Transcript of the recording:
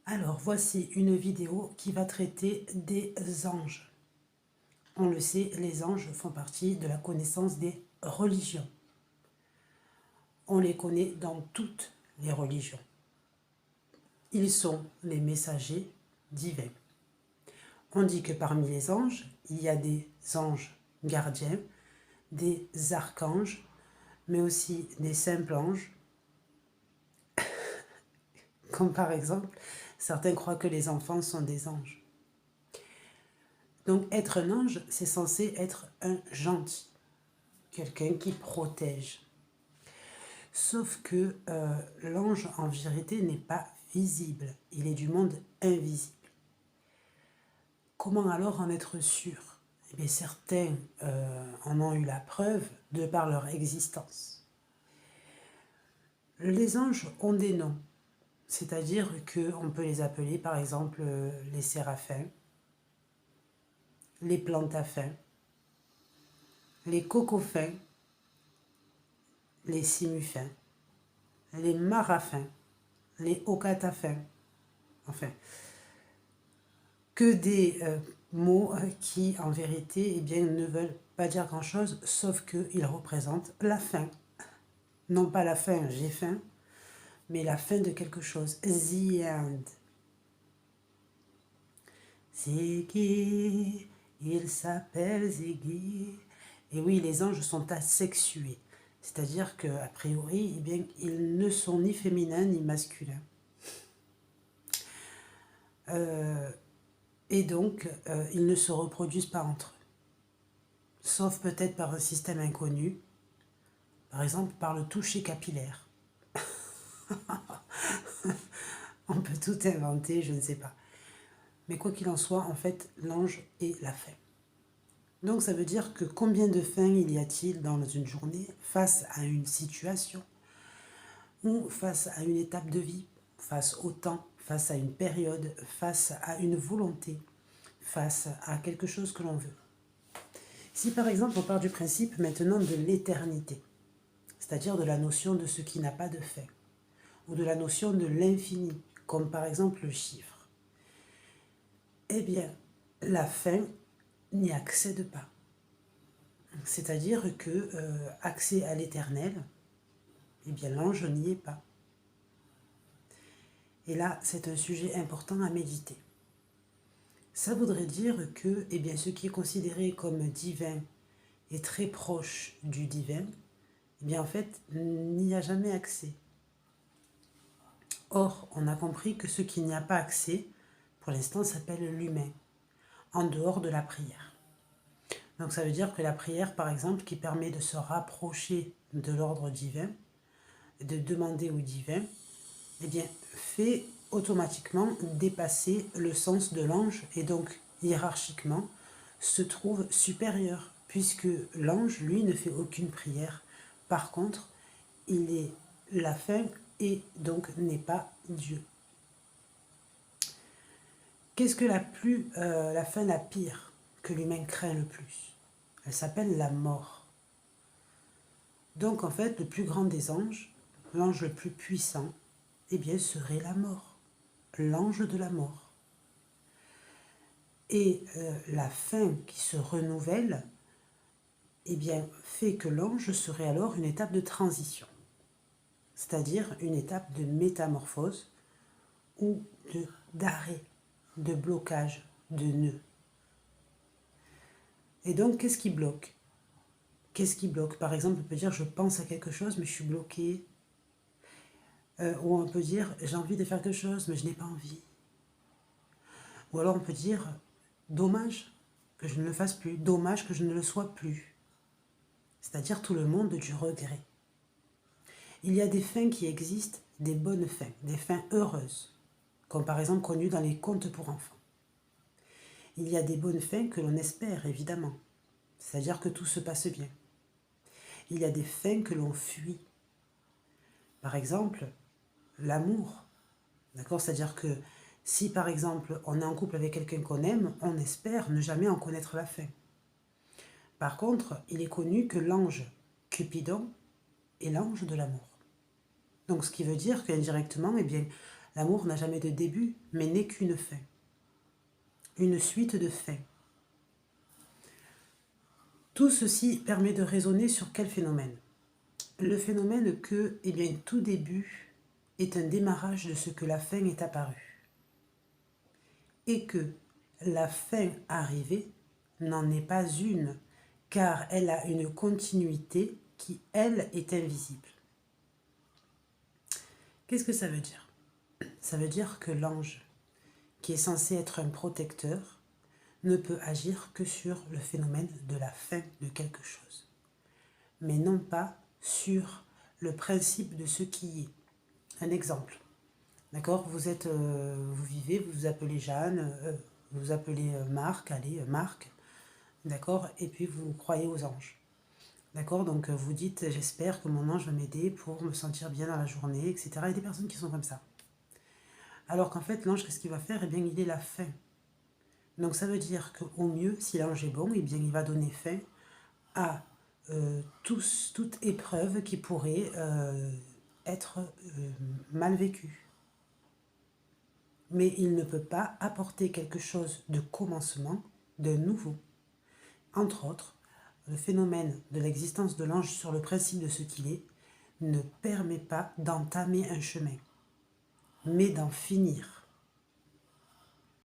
Alors, voici une vidéo qui va traiter des anges. On le sait, les anges font partie de la connaissance des religions. On les connaît dans toutes les religions. Ils sont les messagers divins. On dit que parmi les anges, il y a des anges gardiens, des archanges, mais aussi des simples anges, comme par exemple, certains croient que les enfants sont des anges. Donc être un ange, c'est censé être un gentil, quelqu'un qui protège. Sauf que l'ange, en vérité, n'est pas visible. Il est du monde invisible. Comment alors en être sûr? Eh bien, certains en ont eu la preuve de par leur existence. Les anges ont des noms, c'est-à-dire qu'on peut les appeler par exemple les séraphins, les plantaphins, les cocophins, les simuphins, les maraphins, les okataphins, enfin, que des mots qui en vérité eh bien, ne veulent pas dire grand-chose, sauf qu'ils représentent la fin. Non pas la fin, j'ai faim, mais la fin de quelque chose. The end. Ziggy, il s'appelle Ziggy. Et oui, les anges sont asexués. C'est-à-dire qu'a priori, eh bien, ils ne sont ni féminins ni masculins. Et donc, ils ne se reproduisent pas entre eux. Sauf peut-être par un système inconnu, par exemple par le toucher capillaire. On peut tout inventer, je ne sais pas. Mais quoi qu'il en soit, en fait, l'ange est la fin. Donc ça veut dire que combien de fins il y a-t-il dans une journée face à une situation ou face à une étape de vie, face au temps, face à une période, face à une volonté, face à quelque chose que l'on veut. Si par exemple on part du principe maintenant de l'éternité, c'est-à-dire de la notion de ce qui n'a pas de fin, ou de la notion de l'infini, comme par exemple le chiffre, eh bien, la fin n'y accède pas. C'est-à-dire que accès à l'éternel, eh bien l'ange n'y est pas. Et là, c'est un sujet important à méditer. Ça voudrait dire que eh bien, ce qui est considéré comme divin et très proche du divin, eh bien en fait, n'y a jamais accès. Or, on a compris que ce qui n'y a pas accès, pour l'instant, s'appelle l'humain, en dehors de la prière. Donc ça veut dire que la prière, par exemple, qui permet de se rapprocher de l'ordre divin, de demander au divin, eh bien, fait automatiquement dépasser le sens de l'ange et donc, hiérarchiquement, se trouve supérieur, puisque l'ange, lui, ne fait aucune prière. Par contre, il est la fin et donc n'est pas Dieu. Qu'est-ce que la fin la pire que l'humain craint le plus? Elle s'appelle la mort. Donc en fait, le plus grand des anges, l'ange le plus puissant, eh bien serait la mort, l'ange de la mort. Et la fin qui se renouvelle, eh bien fait que l'ange serait alors une étape de transition, c'est-à-dire une étape de métamorphose ou d'arrêt, de blocage, de nœud. Et donc, qu'est-ce qui bloque? Qu'est-ce qui bloque? Par exemple, on peut dire je pense à quelque chose, mais je suis bloqué. Ou on peut dire j'ai envie de faire quelque chose, mais je n'ai pas envie. Ou alors on peut dire dommage que je ne le fasse plus, dommage que je ne le sois plus. C'est-à-dire tout le monde du regret. Il y a des fins qui existent, des bonnes fins, des fins heureuses, comme par exemple connues dans les contes pour enfants. Il y a des bonnes fins que l'on espère, évidemment, c'est-à-dire que tout se passe bien. Il y a des fins que l'on fuit. Par exemple, l'amour. D'accord? C'est-à-dire que si par exemple on est en couple avec quelqu'un qu'on aime, on espère ne jamais en connaître la fin. Par contre, il est connu que l'ange Cupidon est l'ange de l'amour. Donc ce qui veut dire qu'indirectement, eh bien, L'amour n'a jamais de début, mais n'est qu'une fin. Une suite de fins. Tout ceci permet de raisonner sur quel phénomène? Le phénomène que, eh bien, tout début est un démarrage de ce que la fin est apparue. Et que la fin arrivée n'en est pas une, car elle a une continuité qui, elle, est invisible. Qu'est-ce que ça veut dire? Ça veut dire que l'ange, qui est censé être un protecteur, ne peut agir que sur le phénomène de la fin de quelque chose, mais non pas sur le principe de ce qui est. Un exemple, d'accord? Vous vivez, vous vous appelez Jeanne, vous vous appelez Marc, allez, Marc, d'accord? Et puis vous croyez aux anges, d'accord? Donc vous dites, j'espère que mon ange va m'aider pour me sentir bien dans la journée, etc. Il y a des personnes qui sont comme ça. Alors qu'en fait, l'ange, qu'est-ce qu'il va faire? Eh bien, il est la fin. Donc ça veut dire qu'au mieux, si l'ange est bon, eh bien, il va donner fin à toute épreuve qui pourrait être mal vécue. Mais il ne peut pas apporter quelque chose de commencement, de nouveau. Entre autres, le phénomène de l'existence de l'ange sur le principe de ce qu'il est ne permet pas d'entamer un chemin, mais d'en finir.